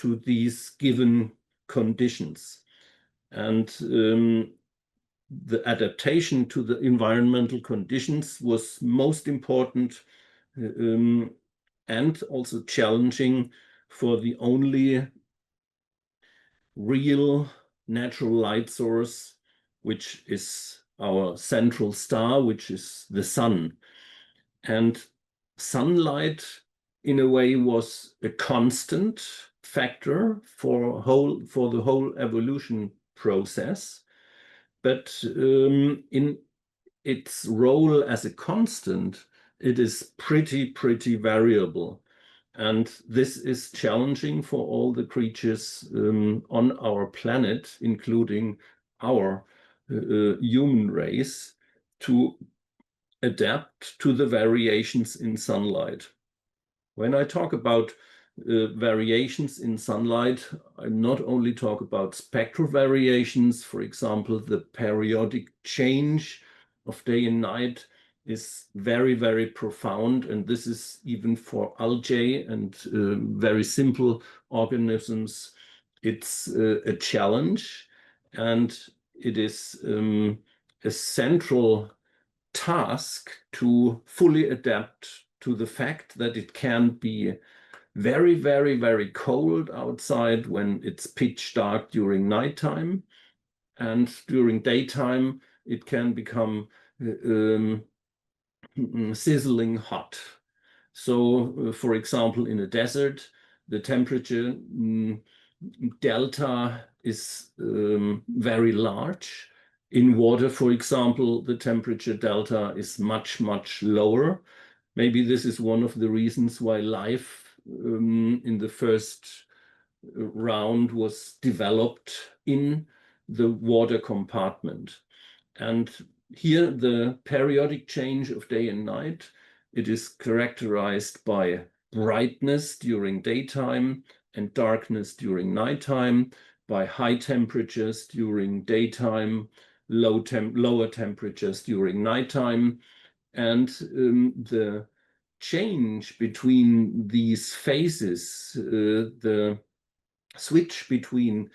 to these given conditions. And the adaptation to the environmental conditions was most important and also challenging for the only real natural light source, which is our central star, which is the sun. And sunlight, in a way, was a constant factor for the whole evolution process. But in its role as a constant, it is pretty variable. And this is challenging for all the creatures on our planet, including our human race, to adapt to the variations in sunlight. When I talk about variations in sunlight, I not only talk about spectral variations. For example, the periodic change of day and night is very profound, and this is even for algae and very simple organisms. It's a challenge, and it is a central task to fully adapt to the fact that it can be very cold outside when it's pitch dark during nighttime, and during daytime it can become sizzling hot. So, for example, in a desert, the temperature delta is very large. In water, for example, the temperature delta is much lower. Maybe this is one of the reasons why life in the first round was developed in the water compartment. And here the periodic change of day and night, it is characterized by brightness during daytime and darkness during nighttime, by high temperatures during daytime, lower temperatures during nighttime. And the change between these phases, the switch between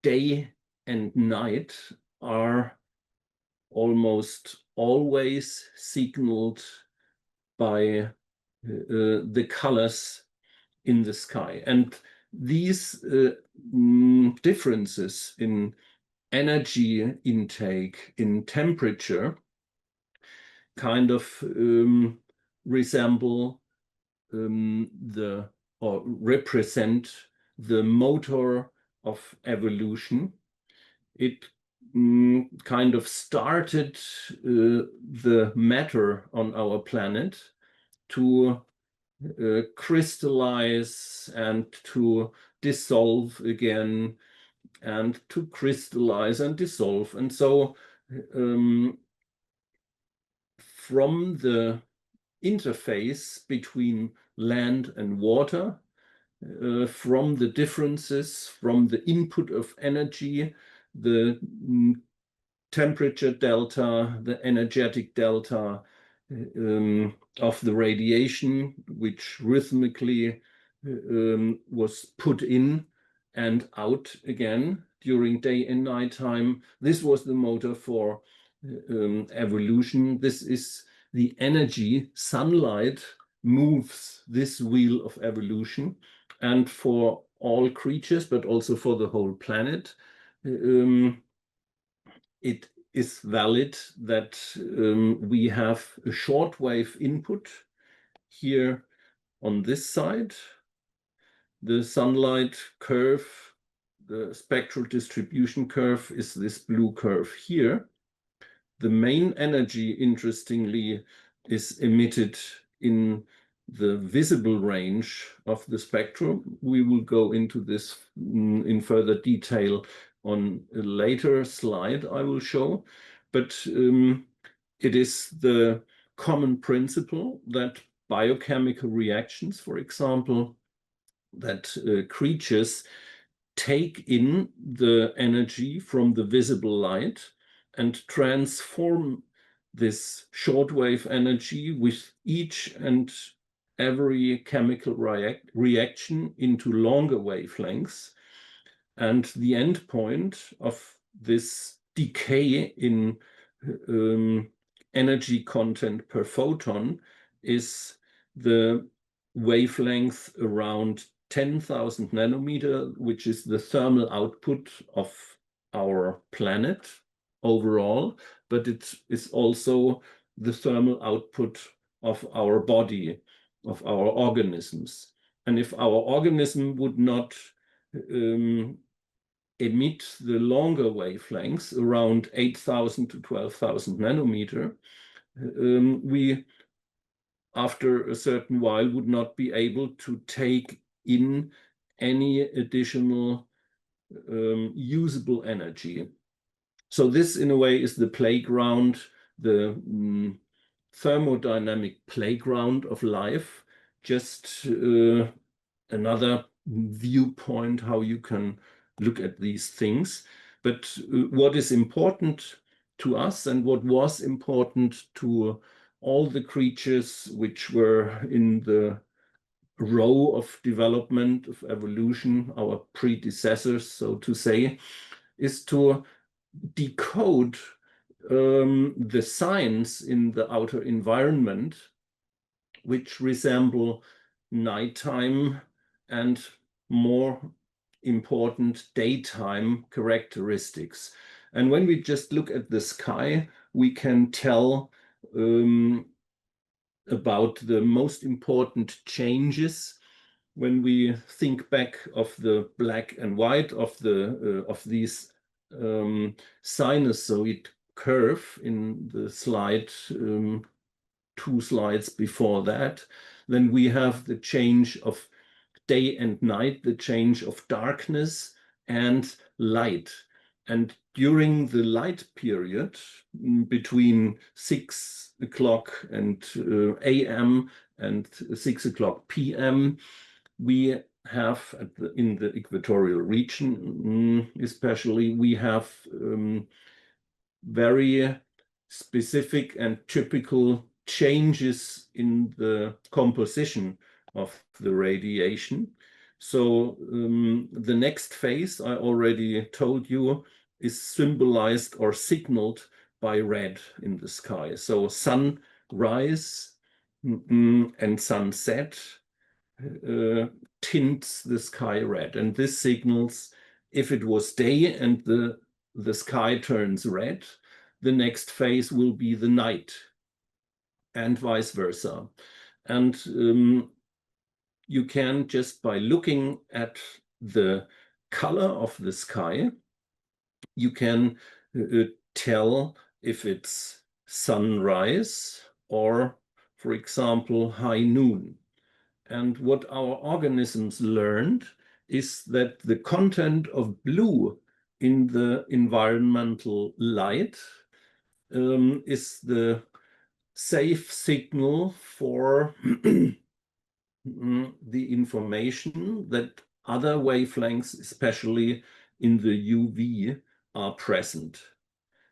day and night, are almost always signaled by the colors in the sky. And these differences in energy intake, in temperature, kind of resemble or represent the motor of evolution. It kind of started the matter on our planet to crystallize and to dissolve again, and to crystallize and dissolve. And so from the interface between land and water, from the differences, from the input of energy, the temperature delta, the energetic delta of the radiation, which rhythmically was put in and out again during day and night time. This was the motor for evolution. This is the energy. Sunlight moves this wheel of evolution, and for all creatures, but also for the whole planet, it is valid that we have a shortwave input here on this side. The sunlight curve, the spectral distribution curve, is this blue curve here. The main energy, interestingly, is emitted in the visible range of the spectrum. We will go into this in further detail on a later slide I will show. But it is the common principle that biochemical reactions, for example, that creatures take in the energy from the visible light and transform this shortwave energy with each and every chemical reaction into longer wavelengths. And the end point of this decay in energy content per photon is the wavelength around 10,000 nanometer, which is the thermal output of our planet overall, but it is also the thermal output of our body, of our organisms. And if our organism would not emit the longer wavelengths around 8,000 to 12,000 nanometer, we, after a certain while, would not be able to take in any additional usable energy. So this, in a way, is the playground, the thermodynamic playground of life, just another viewpoint how you can look at these things. But what is important to us and what was important to all the creatures which were in the row of development, of evolution, our predecessors, so to say, is to decode the signs in the outer environment which resemble nighttime and, more important, daytime characteristics. And when we just look at the sky, we can tell about the most important changes when we think back of the black and white of these sinusoid curve in the slide, 2 slides before that. Then we have the change of day and night, the change of darkness and light. And during the light period, between 6 o'clock and AM and 6 o'clock PM, we have in the equatorial region, especially, we have very specific and typical changes in the composition of the radiation. So the next phase, I already told you, is symbolized or signaled by red in the sky. So sunrise and sunset tints the sky red. And this signals, if it was day and the sky turns red, the next phase will be the night, and vice versa. And you can, just by looking at the color of the sky, you can tell if it's sunrise or, for example, high noon. And what our organisms learned is that the content of blue in the environmental light is the safe signal for the information that other wavelengths, especially in the UV, are present.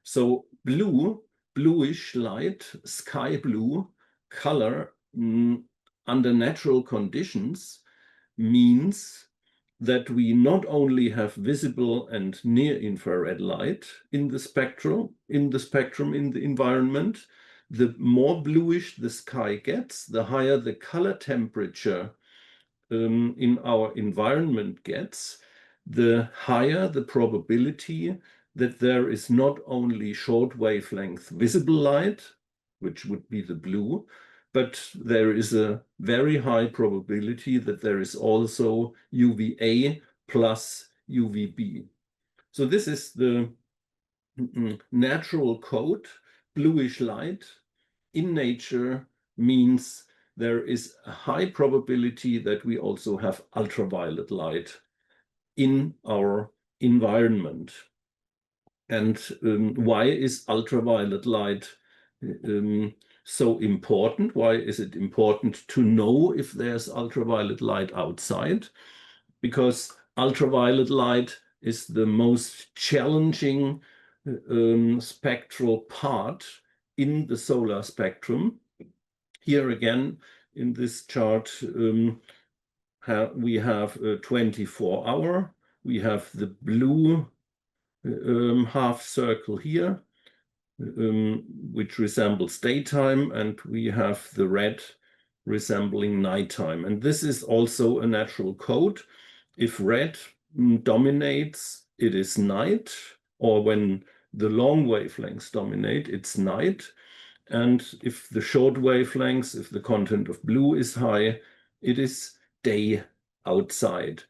So bluish light, sky blue color under natural conditions means that we not only have visible and near infrared light in the spectrum in the environment. The more bluish the sky gets, the higher the color temperature in our environment gets, the higher the probability that there is not only short wavelength visible light, which would be the blue, but there is a very high probability that there is also UVA plus UVB. So this is the natural code. Bluish light in nature means there is a high probability that we also have ultraviolet light in our environment. And why is ultraviolet light so important? Why is it important to know if there's ultraviolet light outside? Because ultraviolet light is the most challenging spectral part in the solar spectrum. Here again, in this chart, we have a 24-hour. We have the blue half circle here, which resembles daytime, and we have the red resembling nighttime. And this is also a natural code. If red dominates, it is night, or when the long wavelengths dominate, it's night. And if the short wavelengths, if the content of blue is high, it is day outside.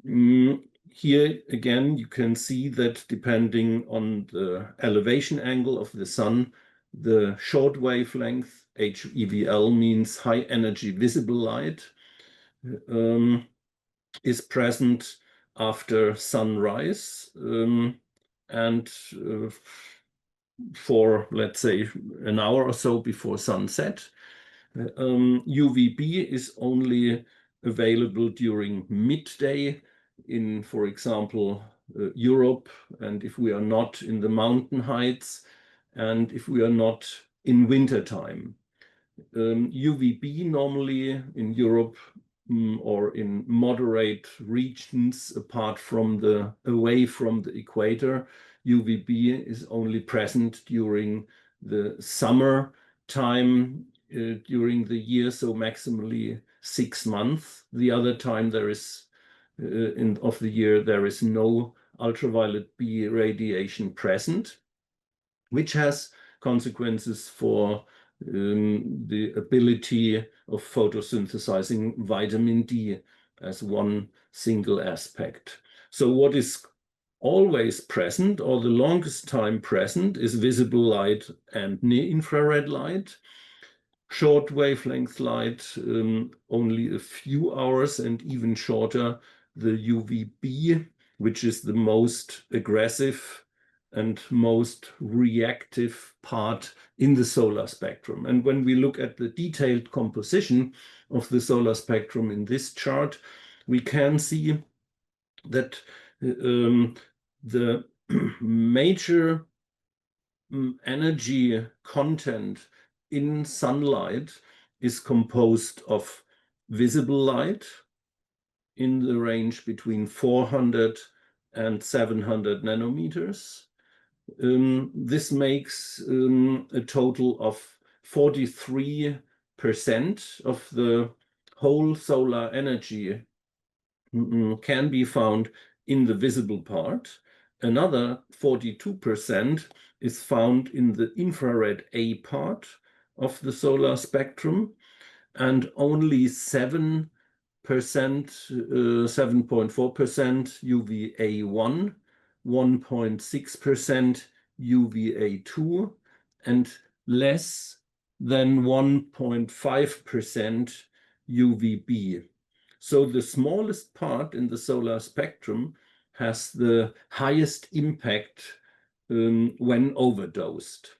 Here again, you can see that depending on the elevation angle of the sun, the short wavelength, HEVL means high energy visible light, is present after sunrise, and for, let's say, an hour or so before sunset. UVB is only available during midday in, for example, Europe, and if we are not in the mountain heights, and if we are not in wintertime. UVB normally in Europe or in moderate regions away from the equator, UVB is only present during the summer time during the year, so maximally 6 months. The other time there is of the year there is no ultraviolet B radiation present, which has consequences for the ability of photosynthesizing vitamin D as one single aspect. So what is always present, or the longest time present, is visible light and near-infrared light. Short wavelength light, only a few hours, and even shorter, the UVB, which is the most aggressive and most reactive part in the solar spectrum. And when we look at the detailed composition of the solar spectrum in this chart, we can see that the major energy content in sunlight is composed of visible light in the range between 400 and 700 nanometers. This makes a total of 43% of the whole solar energy can be found in the visible part. Another 42% is found in the infrared A part of the solar spectrum, and only 7%, 7.4% UVA1, 1.6% UVA2, and less than 1.5% UVB. So the smallest part in the solar spectrum has the highest impact when overdosed.